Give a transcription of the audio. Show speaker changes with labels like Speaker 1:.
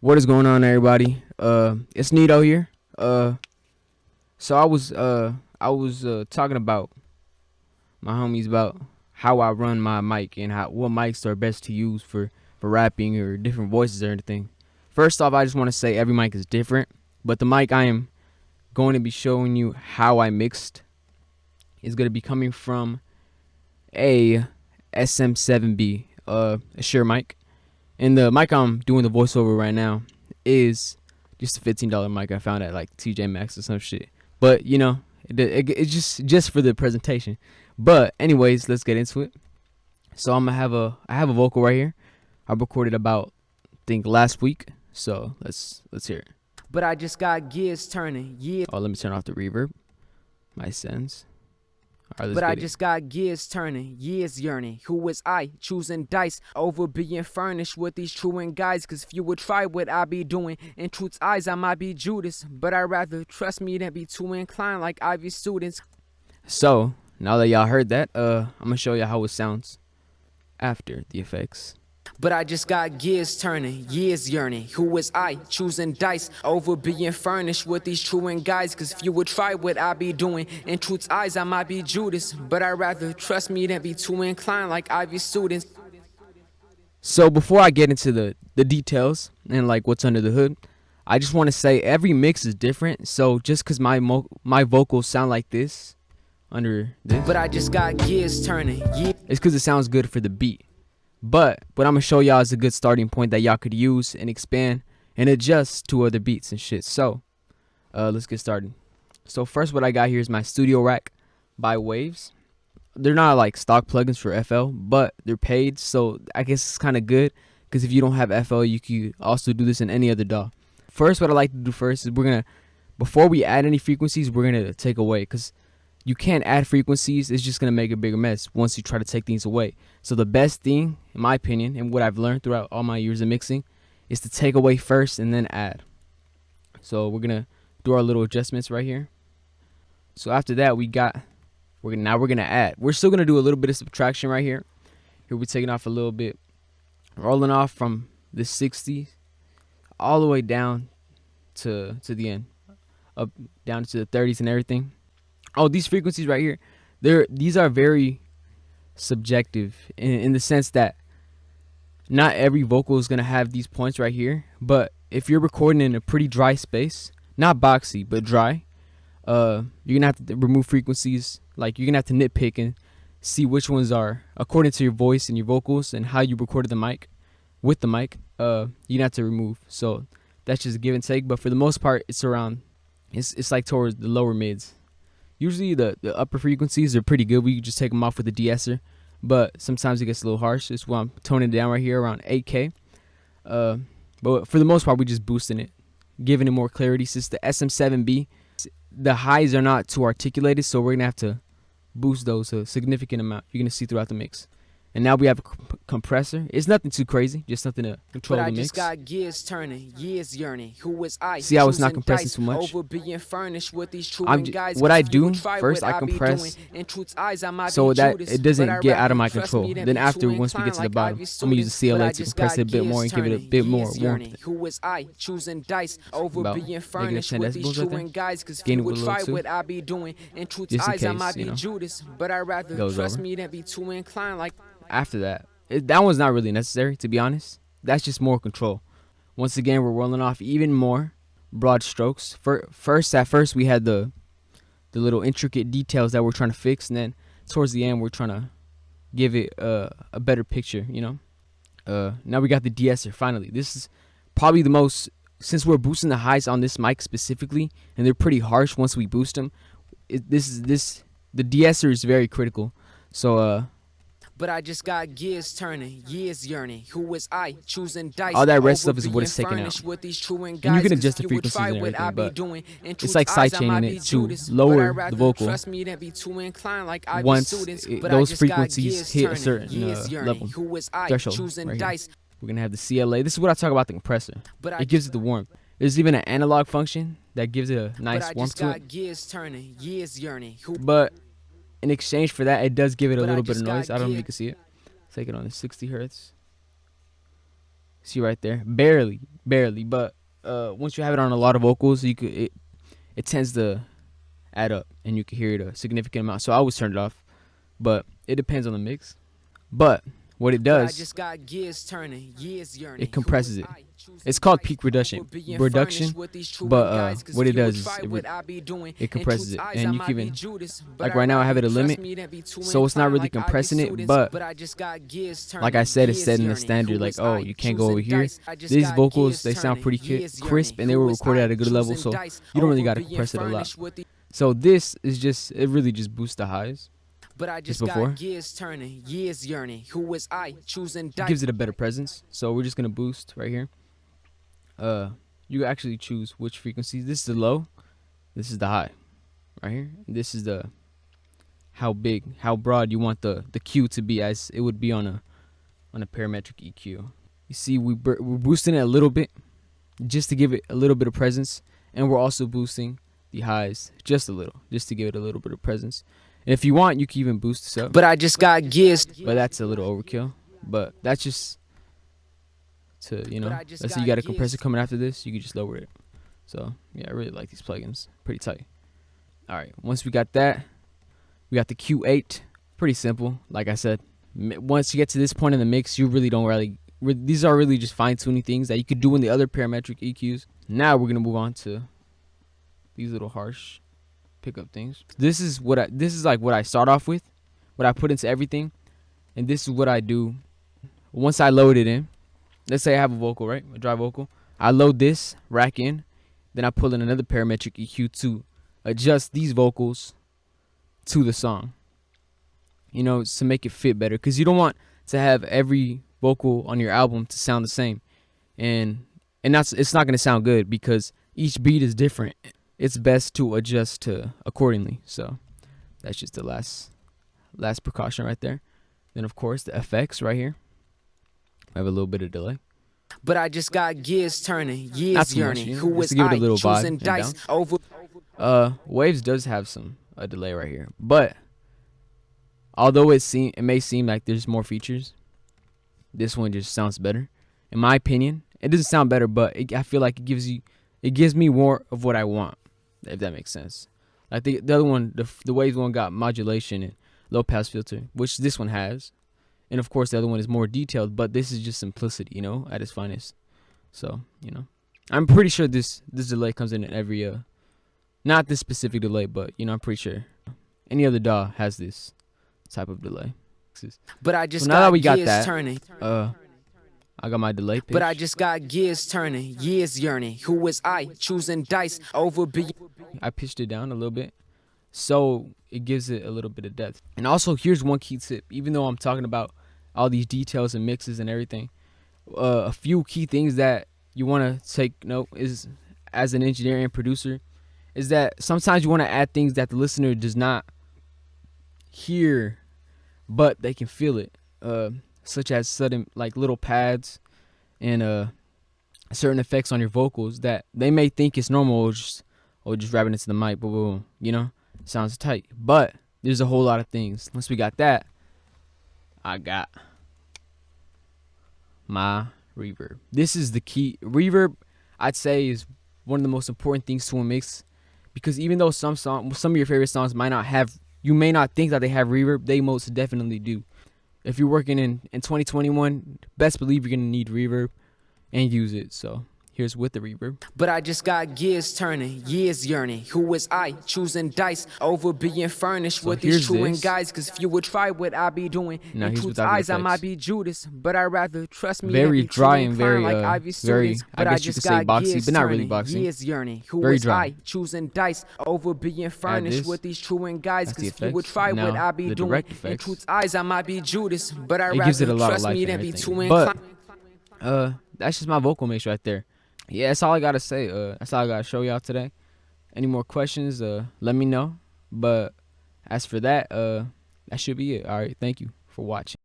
Speaker 1: What is going on, everybody? It's Nito here. So I was talking about my homies about how I run my mic and what mics are best to use for rapping or different voices or anything. First off, I just want to say every mic is different, but the mic I am going to be showing you how I mixed is going to be coming from a SM7B, a Shure mic. And the mic I'm doing the voiceover right now is just a $15 mic I found at like TJ Maxx or some shit. But you know, it's just for the presentation. But anyways, let's get into it. So I have a vocal right here. I recorded about I think last week. So let's hear it. But I just got gears turning. Yeah. Oh, let me turn off the reverb. My sense. But I just got gears turning, years yearning. Who was I, choosing dice over being furnished with these truant guys? Cause if you would try what I be doing, in truth's eyes I might be Judas, but I'd rather trust me than be too inclined like Ivy students. So, now that y'all heard that, I'm gonna show y'all how it sounds after the effects. But I just got gears turning, years yearning. Who was I, choosing dice over being furnished with these truant guys? Cause if you would try what I be doing, in truth's eyes I might be Judas, but I'd rather trust me than be too inclined like Ivy students. So before I get into the details and like what's under the hood, I just want to say every mix is different. So just cause my vocals sound like this under this, but I just got gears turning, yeah, it's cause it sounds good for the beat. But what I'm going to show y'all is a good starting point that y'all could use and expand and adjust to other beats and shit. So, let's get started. So first what I got here is my studio rack by Waves. They're not like stock plugins for FL, but they're paid. So I guess it's kind of good because if you don't have FL, you can also do this in any other DAW. First, what I like to do first is before we add any frequencies, we're going to take away, because you can't add frequencies. It's just going to make a bigger mess once you try to take things away. So the best thing, in my opinion, and what I've learned throughout all my years of mixing, is to take away first and then add. So we're going to do our little adjustments right here. So after that, we're going to add. We're still going to do a little bit of subtraction right here. Here we're taking off a little bit, rolling off from the 60s all the way down to the end, up down to the 30s and everything. Oh, these frequencies right here, these are very subjective in the sense that not every vocal is going to have these points right here. But if you're recording in a pretty dry space, not boxy, but dry, you're going to have to remove frequencies. Like, you're going to have to nitpick and see which ones are, according to your voice and your vocals and how you recorded the mic, with the mic, you're going to have to remove. So that's just give and take. But for the most part, it's like towards the lower mids. Usually the upper frequencies are pretty good. We can just take them off with the De-Esser, but sometimes it gets a little harsh. That's why I'm toning it down right here around 8K. But for the most part, we're just boosting it, giving it more clarity. Since the SM7B, the highs are not too articulated, so we're going to have to boost those a significant amount. You're going to see throughout the mix. And now we have a compressor. It's nothing too crazy, just something to control the mix. But I just got gears turning, years yearning. Who was I? See how it's not compressing too much? What I do first, I compress so that it doesn't get out of my control. Then after, once we get to the bottom, I'm gonna use the CLA to compress it a bit more and give it a bit more warmth. Who was I? Choosing dice over being furnished with these truant guys, cause if you would try what I be doing, in truth's eyes I might be Judas, but I'd rather trust me than be too inclined like. After that, that one's not really necessary, to be honest. That's just more control. Once again, we're rolling off even more broad strokes. At first we had the little intricate details that we're trying to fix, and then towards the end we're trying to give it a better picture, you know. Now we got the De-Esser. Finally, this is probably the most, since we're boosting the highs on this mic specifically, and they're pretty harsh once we boost them. The De-Esser is very critical. So but I just got gears turning, years yearning. Who was I? Choosing dice. All that red stuff is what it's taken out. And you can adjust the frequencies and everything, but it's like sidechaining it to lower the vocal once those frequencies hit a certain level, threshold right here. We're going to have the CLA. This is what I talk about the compressor. It gives it the warmth. There's even an analog function that gives it a nice warmth to it. But in exchange for that, it does give it a little bit of noise. I don't know if you can see it. Take it on the 60 hertz. See right there, barely. But once you have it on a lot of vocals, it tends to add up, and you can hear it a significant amount. So I always turn it off, but it depends on the mix. But what it does, it compresses it. It's called peak reduction, but what it does is it compresses it, and you can even, like right now I have it a limit, so it's not really compressing it, but like I said, it's setting the standard, like, oh, you can't go over here. These vocals, they sound pretty crisp, and they were recorded at a good level, so you don't really got to compress it a lot. So this is just, it really just boosts the highs.
Speaker 2: But I just got gears turning, years yearning. Who was I choosing?
Speaker 1: It gives it a better presence. So we're just gonna boost right here. You actually choose which frequency. This is the low. This is the high, right here. This is the how big, how broad you want the Q to be, as it would be on a parametric EQ. You see, we're boosting it a little bit, just to give it a little bit of presence, and we're also boosting the highs just a little, just to give it a little bit of presence. And if you want, you can even boost this up.
Speaker 2: But I just got gears.
Speaker 1: But that's a little overkill. But that's just to, you know, let's say you got a compressor coming after this, you can just lower it. So, yeah, I really like these plugins. Pretty tight. All right, once we got that, we got the Q8. Pretty simple, like I said. Once you get to this point in the mix, you really don't these are really just fine-tuning things that you could do in the other parametric EQs. Now we're going to move on to these little harsh pickup things. This is like what I start off with, what I put into everything, and this is what I do once I load it in. Let's say I have a vocal, right, a dry vocal. I load this rack in, then I pull in another parametric EQ to adjust these vocals to the song, you know, to make it fit better, because you don't want to have every vocal on your album to sound the same, and it's not going to sound good because each beat is different. It's best to adjust to accordingly. So that's just the last precaution right there. Then of course the effects right here. I have a little bit of delay.
Speaker 2: But I just got gears turning, years yearning.
Speaker 1: You know, who was to give it a little vibe dice over. Waves does have a delay right here, but although it may seem like there's more features, this one just sounds better, in my opinion. It doesn't sound better, but I feel like it gives me more of what I want, if that makes sense. Like the other one, the Waves one got modulation and low pass filter, which this one has, and of course the other one is more detailed. But this is just simplicity, you know, at its finest. So, you know, I'm pretty sure this delay comes in every not this specific delay, but you know, I'm pretty sure any other DAW has this type of delay.
Speaker 2: But I just
Speaker 1: so now that we got that, turning. I got my delay pitch.
Speaker 2: But I just got gears turning, years yearning. Who was I choosing dice over being?
Speaker 1: I pitched it down a little bit, so it gives it a little bit of depth. And also, here's one key tip. Even though I'm talking about all these details and mixes and everything, a few key things that you want to take note is, as an engineer and producer, is that sometimes you want to add things that the listener does not hear, but they can feel it. Such as sudden, like, little pads and certain effects on your vocals that they may think it's normal, or just rapping into the mic, boom, boom, you know, sounds tight. But there's a whole lot of things. Once we got that, I got my reverb. This is the key. Reverb, I'd say, is one of the most important things to a mix, because even though some of your favorite songs might not have, you may not think that they have reverb, they most definitely do. If you're working in 2021, best believe you're going to need reverb and use it. So here's with the reverb.
Speaker 2: But I just got gears turning, years yearning. Who was I choosing dice over being furnished with these chewing guys? Because if you would try what I be doing, in truth's eyes I might be Judas, but I'd rather trust me.
Speaker 1: Very dry and very very, I guess you could say boxy, but not really boxy.
Speaker 2: Years yearning. Who
Speaker 1: very
Speaker 2: was
Speaker 1: dry.
Speaker 2: I choosing dice over being furnished with these chewing guys? Because if you would try what I be doing, in truth's eyes I might be Judas, but I'd rather trust me than be too inclined.
Speaker 1: But that's just my vocal mix right there. Yeah, that's all I gotta say. That's all I gotta show y'all today. Any more questions, let me know. But as for that, that should be it. All right, thank you for watching.